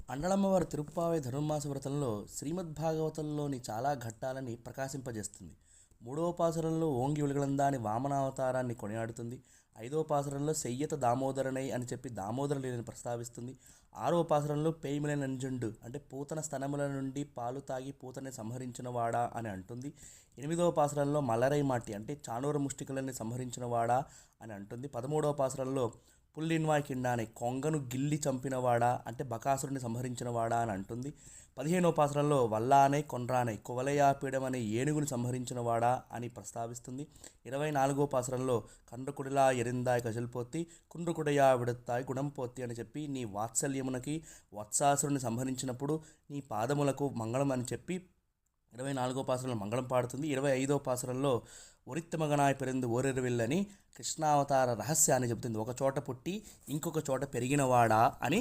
అండళమ్మవారి తిరుప్పావై ధనుర్మాస వ్రతంలో శ్రీమద్భాగవతంలోని చాలా ఘట్టాలని ప్రకాశింపజేస్తుంది. మూడవ పాసురంలో ఓంగి వెలుగలందాని వామనావతారాన్ని కొనియాడుతుంది. ఐదవ పాసురంలో సెయ్యత దామోదరనై అని చెప్పి దామోదర లీలని ప్రస్తావిస్తుంది. ఆరవ పాసురంలో పేయిమిల నంజుండు అంటే పూతన స్తనముల నుండి పాలు తాగి పూతని సంహరించిన వాడా అని అంటుంది. ఎనిమిదవ పాసురంలో మల్లరై మాటి అంటే చాణూర ముష్టికులని సంహరించిన వాడా అని అంటుంది. 13వ పాసురంలో పుల్లిన్వాయ్ కిండానే కొంగను గిల్లి చంపినవాడా అంటే బకాసురుని సంహరించినవాడా అని అంటుంది. 15వ పాసురంలో వల్లానై కొన్రానై కువలయాపీడం అనే ఏనుగుని సంహరించినవాడా అని ప్రస్తావిస్తుంది. 24వ పాసురంలో కండ్రకుడిలా ఎరిందాయ్ కజల్పోత్తి కుండ్రుకుడయా విడత్తాయ్ గుణంపోత్తి అని చెప్పి నీ వాత్సల్యమునకి వత్సాసురుని సంహరించినప్పుడు నీ పాదములకు మంగళం అని చెప్పి 24వ పాసురంలో మంగళం పాడుతుంది. 25వ పాసురంలో ఒరిత్తమగనాయ పెరింది ఓరెరువిల్లని కృష్ణావతార రహస్యాన్ని చెబుతుంది. ఒక చోట పుట్టి ఇంకొక చోట పెరిగినవాడా అని